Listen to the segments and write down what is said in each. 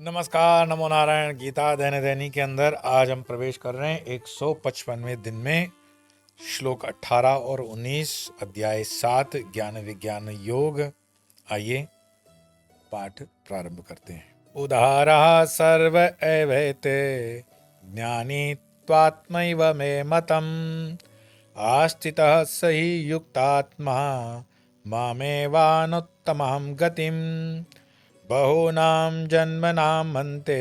नमस्कार, नमो नारायण। गीता दैनिक दैनिक के अंदर आज हम प्रवेश कर रहे हैं 155वें दिन में। श्लोक 18 और 19, अध्याय 7, ज्ञान विज्ञान योग। आइए पाठ प्रारंभ करते हैं। उदारः सर्व एवैते ज्ञानी त्वात्मैव मे मतम् आस्थितः स हि युक्तात्मा मामेवानुत्तमां गतिम् बहूनां जन्मनां अन्ते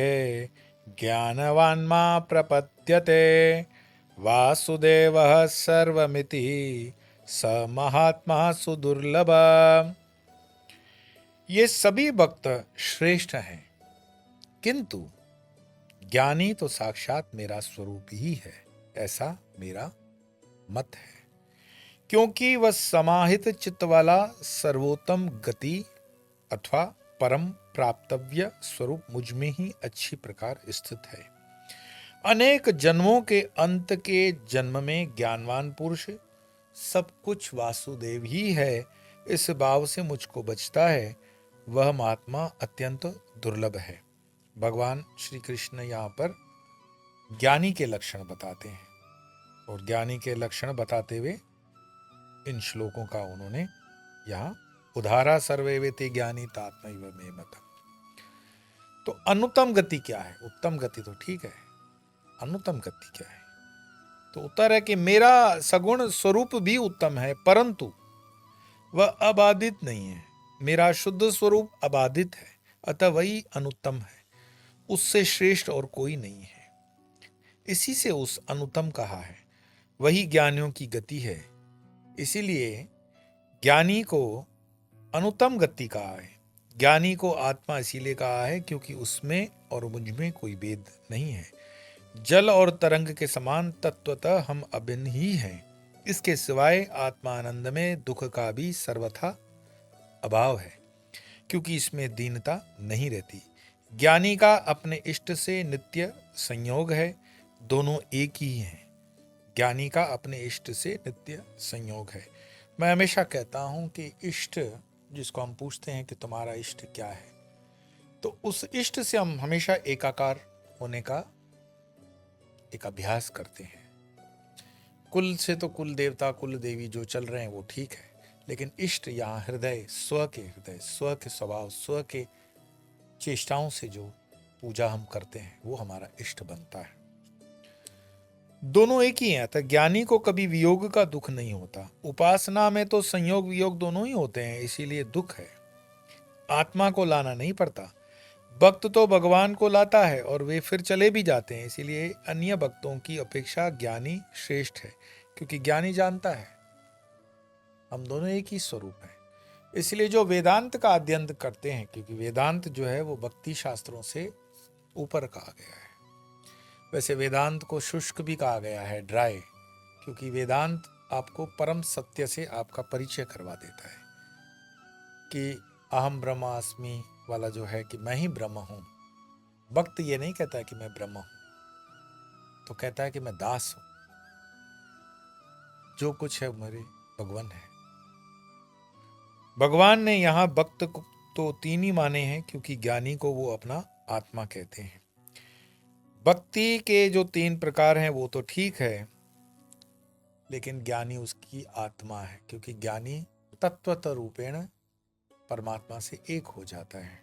ज्ञानवान् मा प्रपद्यते वासुदेवः सर्वमिति स महात्मा सुदुर्लभ। ये सभी भक्त श्रेष्ठ हैं, किंतु ज्ञानी तो साक्षात मेरा स्वरूप ही है, ऐसा मेरा मत है। क्योंकि वह समाहित चित्त वाला सर्वोत्तम गति अथवा परम प्राप्तव्य स्वरूप मुझ में ही अच्छी प्रकार स्थित है। अनेक जन्मों के अंत के जन्म में ज्ञानवान पुरुष सब कुछ वासुदेव ही है, इस भाव से मुझको बचता है, वह महात्मा अत्यंत दुर्लभ है। भगवान श्री कृष्ण यहाँ पर ज्ञानी के लक्षण बताते हैं और ज्ञानी के लक्षण बताते हुए इन श्लोकों का उन्होंने यहाँ उदारा सर्वैवेति ज्ञानी तात्मैव मे मतम्। तो अनुत्तम गति क्या है? उत्तम गति तो ठीक है, अनुत्तम गति क्या है? तो उत्तर है कि मेरा सगुण स्वरूप भी उत्तम है, परंतु वह अबाधित नहीं है। मेरा शुद्ध स्वरूप अबाधित है, अतः वही अनुत्तम है, उससे श्रेष्ठ और कोई नहीं है। इसी से उस अनुत्तम कहा है, वही ज्ञानियों की गति है। इसीलिए ज्ञानी को अनुत्तम गति कहा है। ज्ञानी को आत्मा इसीलिए कहा है क्योंकि उसमें और मुझ में कोई भेद नहीं है। जल और तरंग के समान तत्वतः हम अभिन्न ही हैं। इसके सिवाय आत्मानंद में दुख का भी सर्वथा अभाव है, क्योंकि इसमें दीनता नहीं रहती। ज्ञानी का अपने इष्ट से नित्य संयोग है, दोनों एक ही हैं। ज्ञानी का अपने इष्ट से नित्य संयोग है। मैं हमेशा कहता हूं कि इष्ट जिसको हम पूछते हैं कि तुम्हारा इष्ट क्या है, तो उस इष्ट से हम हमेशा एकाकार होने का एक अभ्यास करते हैं। कुल से तो कुल देवता कुल देवी जो चल रहे हैं वो ठीक है, लेकिन इष्ट यहाँ हृदय स्व के स्वभाव, स्व के चेष्टाओं से जो पूजा हम करते हैं वो हमारा इष्ट बनता है। दोनों एक ही हैं, अतः ज्ञानी को कभी वियोग का दुख नहीं होता। उपासना में तो संयोग वियोग दोनों ही होते हैं, इसीलिए दुख है। आत्मा को लाना नहीं पड़ता। भक्त तो भगवान को लाता है और वे फिर चले भी जाते हैं, इसीलिए अन्य भक्तों की अपेक्षा ज्ञानी श्रेष्ठ है, क्योंकि ज्ञानी जानता है हम दोनों एक ही स्वरूप हैं। इसलिए जो वेदांत का अध्ययन करते हैं, क्योंकि वेदांत जो है वो भक्ति शास्त्रों से ऊपर कहा गया है। वैसे वेदांत को शुष्क भी कहा गया है, ड्राई, क्योंकि वेदांत आपको परम सत्य से आपका परिचय करवा देता है कि अहम ब्रह्मास्मि वाला जो है कि मैं ही ब्रह्म हूं। भक्त ये नहीं कहता है कि मैं ब्रह्म हूं, तो कहता है कि मैं दास हूं, जो कुछ है मेरे भगवान है। भगवान ने यहां भक्त को तो तीन ही माने हैं, क्योंकि ज्ञानी को वो अपना आत्मा कहते हैं। भक्ति के जो तीन प्रकार हैं वो तो ठीक है, लेकिन ज्ञानी उसकी आत्मा है, क्योंकि ज्ञानी तत्वतः रूपेण परमात्मा से एक हो जाता है।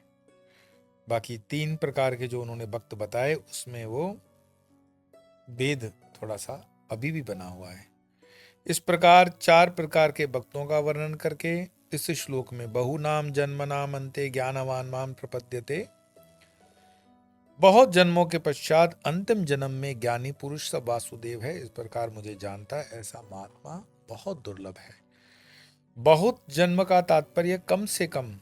बाकी तीन प्रकार के जो उन्होंने भक्त बताए उसमें वो भेद थोड़ा सा अभी भी बना हुआ है। इस प्रकार चार प्रकार के भक्तों का वर्णन करके इस श्लोक में बहुनाम जन्मनाम अन्ते ज्ञानवान माम प्रपद्यते, बहुत जन्मों के पश्चात अंतिम जन्म में ज्ञानी पुरुष सब वासुदेव है, इस प्रकार मुझे जानता है, ऐसा महात्मा बहुत दुर्लभ है। बहुत जन्म का तात्पर्य कम से कम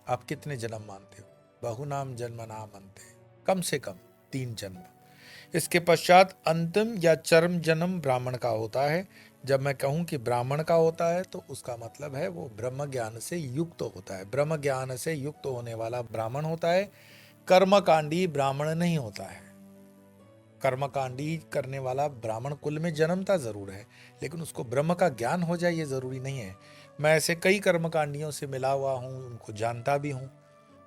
आप कितने जन्म मानते हो? बहुनाम जन्म नाम अंते, कम से कम 3 जन्म। इसके पश्चात अंतिम या चरम जन्म ब्राह्मण का होता है। जब मैं कहूं कि ब्राह्मण का होता है तो उसका मतलब है वो ब्रह्म ज्ञान से युक्त होता है। ब्रह्म ज्ञान से युक्त होने वाला ब्राह्मण होता है, कर्मकांडी ब्राह्मण नहीं होता है। कर्मकांडी करने वाला ब्राह्मण कुल में जन्मता जरूर है, लेकिन उसको ब्रह्म का ज्ञान हो जाए ये जरूरी नहीं है। मैं ऐसे कई कर्मकांडियों से मिला हुआ हूँ, उनको जानता भी हूँ,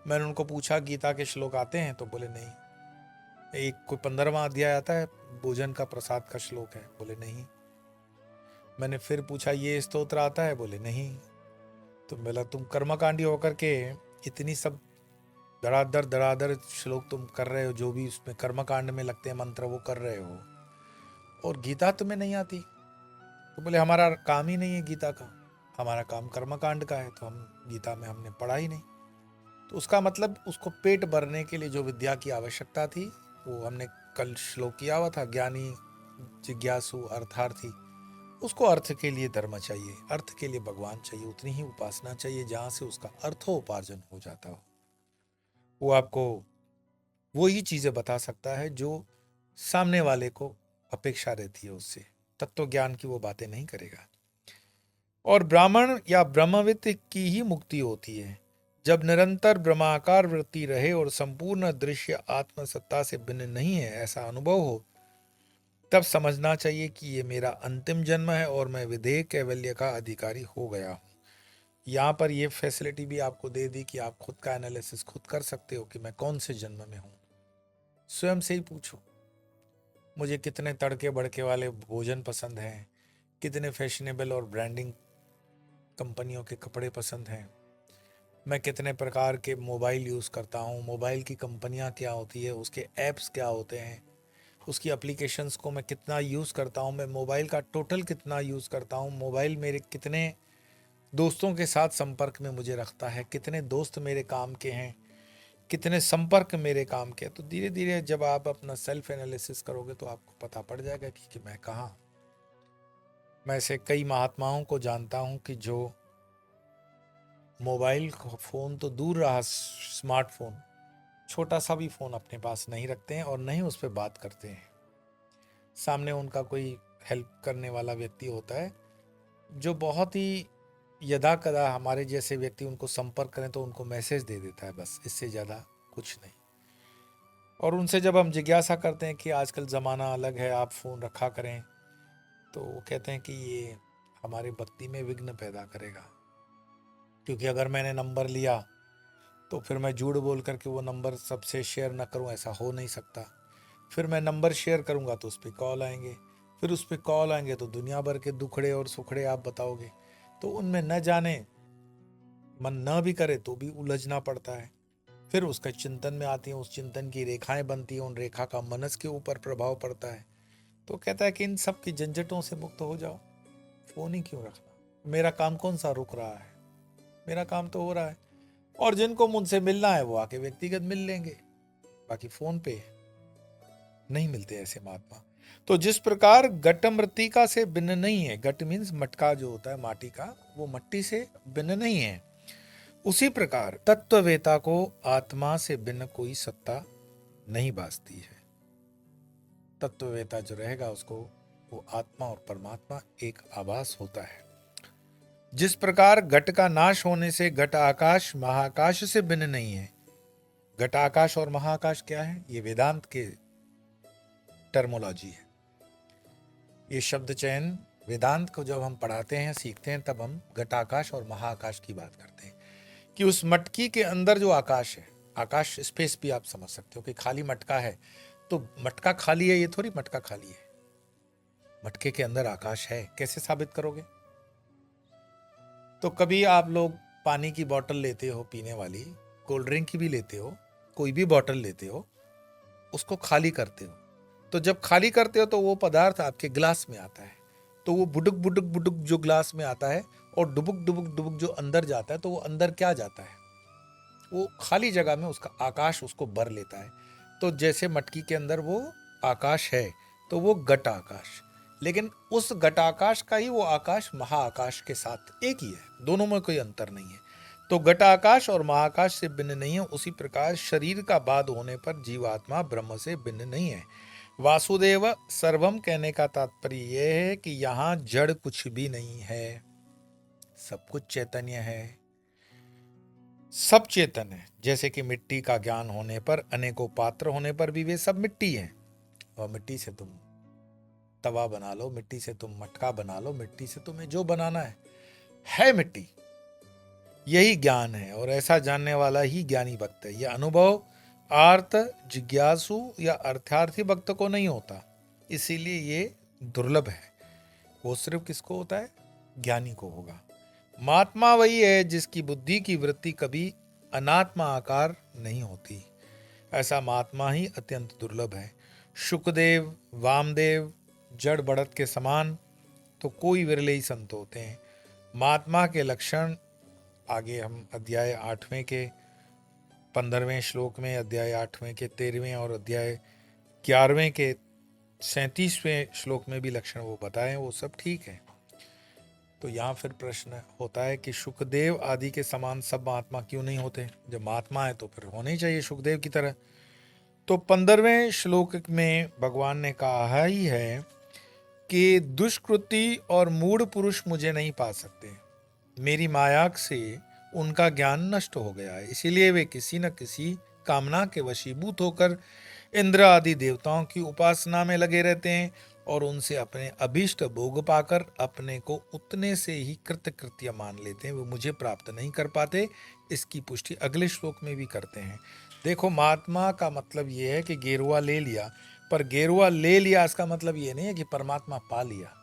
मैंने उनको पूछा गीता के श्लोक आते हैं, तो बोले नहीं। एक कोई 15वां अध्याय आता है, भोजन का प्रसाद का श्लोक है, बोले नहीं। मैंने फिर पूछा ये स्तोत्र आता है, बोले नहीं। तो बोला तुम कर्मकांडी होकर के इतनी सब धड़ाधड़ श्लोक तुम कर रहे हो, जो भी उसमें कर्मकांड में लगते हैं मंत्र वो कर रहे हो, और गीता तुम्हें नहीं आती। तो बोले हमारा काम ही नहीं है गीता का, हमारा काम कर्मकांड का है, तो हम गीता में हमने पढ़ा ही नहीं। तो उसका मतलब उसको पेट भरने के लिए जो विद्या की आवश्यकता थी, वो हमने कल श्लोक किया हुआ था, ज्ञानी जिज्ञासु अर्थार्थी, उसको अर्थ के लिए धर्म चाहिए, अर्थ के लिए भगवान चाहिए, उतनी ही उपासना चाहिए जहां से उसका अर्थोपार्जन हो जाता हो। वो आपको वही चीजें बता सकता है जो सामने वाले को अपेक्षा रहती है उससे, तत्व ज्ञान की वो बातें नहीं करेगा। और ब्राह्मण या ब्रह्मविद की ही मुक्ति होती है जब निरंतर ब्रह्माकार वृत्ति रहे और संपूर्ण दृश्य आत्मसत्ता से भिन्न नहीं है ऐसा अनुभव हो, तब समझना चाहिए कि ये मेरा अंतिम जन्म है और मैं विधेय कैवल्य का अधिकारी हो गया हूँ। यहाँ पर ये फैसिलिटी भी आपको दे दी कि आप खुद का एनालिसिस खुद कर सकते हो कि मैं कौन से जन्म में हूँ। स्वयं से ही पूछो, मुझे कितने तड़के बड़के वाले भोजन पसंद हैं, कितने फैशनेबल और ब्रांडिंग कंपनियों के कपड़े पसंद हैं, मैं कितने प्रकार के मोबाइल यूज़ करता हूँ, मोबाइल की कंपनियाँ क्या होती है, उसके ऐप्स क्या होते हैं, उसकी एप्लीकेशंस को मैं कितना यूज़ करता हूँ, मैं मोबाइल का टोटल कितना यूज़ करता हूँ, मोबाइल मेरे कितने दोस्तों के साथ संपर्क में मुझे रखता है, कितने दोस्त मेरे काम के हैं, कितने संपर्क मेरे काम के। तो धीरे धीरे जब आप अपना सेल्फ एनालिसिस करोगे तो आपको पता पड़ जाएगा कि मैं कहाँ। मैं ऐसे कई महात्माओं को जानता हूँ कि जो मोबाइल फ़ोन तो दूर रहा, स्मार्टफोन छोटा सा भी फ़ोन अपने पास नहीं रखते हैं और नहीं उस पर बात करते हैं। सामने उनका कोई हेल्प करने वाला व्यक्ति होता है जो बहुत ही यदा कदा हमारे जैसे व्यक्ति उनको संपर्क करें तो उनको मैसेज दे देता है, बस इससे ज़्यादा कुछ नहीं। और उनसे जब हम जिज्ञासा करते हैं कि आजकल ज़माना अलग है, आप फ़ोन रखा करें, तो वो कहते हैं कि ये हमारी भक्ति में विघ्न पैदा करेगा, क्योंकि अगर मैंने नंबर लिया तो फिर मैं झूठ बोल करके वो नंबर सबसे शेयर ना करूं, ऐसा हो नहीं सकता। फिर मैं नंबर शेयर करूंगा तो उस पर कॉल आएंगे, फिर उस पर कॉल आएंगे तो दुनिया भर के दुखड़े और सुखड़े आप बताओगे, तो उनमें न जाने मन न भी करे तो भी उलझना पड़ता है। फिर उसका चिंतन में आती है, उस चिंतन की रेखाएं बनती हैं, उन रेखा का मनस के ऊपर प्रभाव पड़ता है। तो कहता है कि इन सब की झंझटों से मुक्त हो जाओ, फोन ही क्यों रखना, मेरा काम कौन सा रुक रहा है, मेरा काम तो हो रहा है। और जिनको मुझसे मिलना है वो आके व्यक्तिगत मिल लेंगे, बाकी फोन पे नहीं मिलते ऐसे महात्मा। तो जिस प्रकार घट मृत्तिका से भिन्न नहीं है, घट मीन्स मटका जो होता है माटी का, वो मट्टी से भिन्न नहीं है, उसी प्रकार तत्ववेता को आत्मा से भिन्न कोई सत्ता नहीं भासती है। तत्ववेता जो रहेगा उसको वो आत्मा और परमात्मा एक आभास होता है। जिस प्रकार घट का नाश होने से घट आकाश महाकाश से भिन्न नहीं है। घट आकाश और महाकाश क्या है, ये वेदांत के टर्मोलॉजी है। ये शब्द चयन वेदांत को जब हम पढ़ाते हैं सीखते हैं तब हम घटाकाश और महाकाश की बात करते हैं कि उस मटकी के अंदर जो आकाश है, आकाश स्पेस भी आप समझ सकते हो कि खाली मटका है तो मटका खाली है, ये थोड़ी मटका खाली है, मटके के अंदर आकाश है। कैसे साबित करोगे? तो कभी आप लोग पानी की बोतल लेते हो पीने वाली, कोल्ड ड्रिंक की भी लेते हो, कोई भी बोतल लेते हो, उसको खाली करते हो, तो जब खाली करते हो तो वो पदार्थ आपके ग्लास में आता है, तो वो बुडुक बुडुक बुडुक जो ग्लास में आता है और डुबुक डुबुक डुबुक जो अंदर जाता है, तो वो अंदर क्या जाता है, वो खाली जगह में उसका आकाश उसको भर लेता है। तो जैसे मटकी के अंदर वो आकाश है तो वो घट आकाश, लेकिन उस घटाकाश का ही वो आकाश महाआकाश के साथ एक ही है, दोनों में कोई अंतर नहीं है। तो घटाकाश और महाकाश से भिन्न नहीं है, उसी प्रकार शरीर का बाध होने पर जीवात्मा ब्रह्म से भिन्न नहीं है। वासुदेव सर्वम कहने का तात्पर्य यह है कि यहाँ जड़ कुछ भी नहीं है, सब कुछ चैतन्य है, सब चेतन है। जैसे कि मिट्टी का ज्ञान होने पर, अनेकों पात्र होने पर भी वे सब मिट्टी है, और मिट्टी से तुम तवा बना लो, मिट्टी से तुम मटका बना लो, मिट्टी से तुम्हें जो बनाना है मिट्टी। यही ज्ञान है और ऐसा जानने वाला ही ज्ञानी भक्त है। यह अनुभव आर्त जिज्ञासु या अर्थार्थी भक्त को नहीं होता, इसीलिए ये दुर्लभ है। वो सिर्फ किसको होता है? ज्ञानी को होगा। महात्मा वही है जिसकी बुद्धि की वृत्ति कभी अनात्मा आकार नहीं होती। ऐसा महात्मा ही अत्यंत दुर्लभ है। शुकदेव, वामदेव, जड़ बढ़त के समान तो कोई विरले ही संत होते हैं। महात्मा के लक्षण आगे हम अध्याय 8वें के 15वें श्लोक में, अध्याय 8वें के 13वें और अध्याय 11वें के 37वें श्लोक में भी लक्षण वो बताएं, वो सब ठीक है। तो यहाँ फिर प्रश्न होता है कि शुकदेव आदि के समान सब महात्मा क्यों नहीं होते? जब महात्मा है तो फिर होने ही चाहिए शुकदेव की तरह। तो 15वें श्लोक में भगवान ने कहा ही है कि दुष्कृति और मूढ़ पुरुष मुझे नहीं पा सकते, मेरी माया से उनका ज्ञान नष्ट हो गया है, इसीलिए वे किसी न किसी कामना के वशीभूत होकर इंद्र आदि देवताओं की उपासना में लगे रहते हैं और उनसे अपने अभीष्ट भोग पाकर अपने को उतने से ही कृतकृत्य मान लेते हैं, वो मुझे प्राप्त नहीं कर पाते। इसकी पुष्टि अगले श्लोक में भी करते हैं। देखो, महात्मा का मतलब ये है कि गेरुआ ले लिया, पर गेरुआ ले लिया इसका मतलब ये नहीं है कि परमात्मा पा लिया।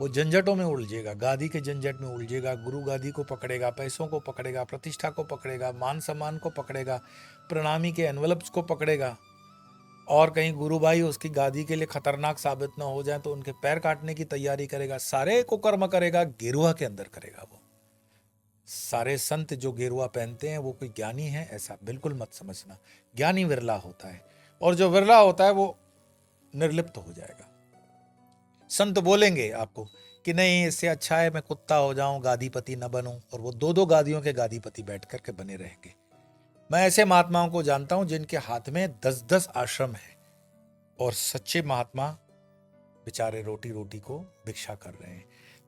वो झंझटों में उलझेगा, गादी के झंझट में उलझेगा, गुरु गादी को पकड़ेगा, पैसों को पकड़ेगा, प्रतिष्ठा को पकड़ेगा, मान सम्मान को पकड़ेगा, प्रणामी के एनवलप्स को पकड़ेगा, और कहीं गुरु भाई उसकी गादी के लिए खतरनाक साबित ना हो जाए तो उनके पैर काटने की तैयारी करेगा। सारे को कर्म करेगा, गेरुआ के अंदर करेगा। वो सारे संत जो गेरुआ पहनते हैं वो कोई ज्ञानी है, ऐसा बिल्कुल मत समझना। ज्ञानी विरला होता है, और जो विरला होता है वो निर्लिप्त हो जाएगा। संत बोलेंगे आपको कि नहीं, इससे अच्छा है मैं कुत्ता हो जाऊं, गादीपति न बनूं, और वो दो दो गादियों के गादीपति बैठ करके बने रहेंगे। मैं ऐसे महात्माओं को जानता हूं जिनके हाथ में 10-10 आश्रम है, और सच्चे महात्मा बेचारे रोटी रोटी को भिक्षा कर रहे हैं।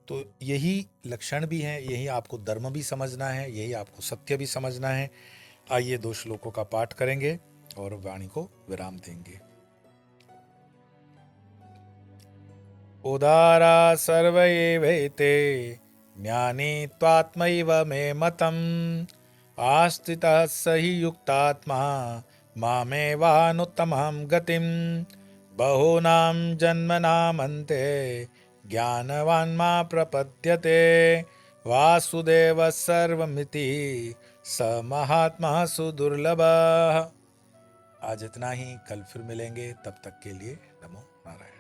तो यही लक्षण भी है, यही आपको धर्म भी समझना है, यही आपको सत्य भी समझना है। आइए 2 श्लोकों का पाठ करेंगे और वाणी को विराम देंगे। उदारा सर्व एवैते ज्ञानी त्वात्मैव मे मतम् आस्थितः स हि युक्तात्मा मामेवानुत्तमां गतिम् बहूनां जन्मनामन्ते ज्ञानवान् मा प्रपद्यते वासुदेव सर्वमिति स महात्मा सुदुर्लभः। आज इतना ही, कल फिर मिलेंगे, तब तक के लिए नमो नारायण।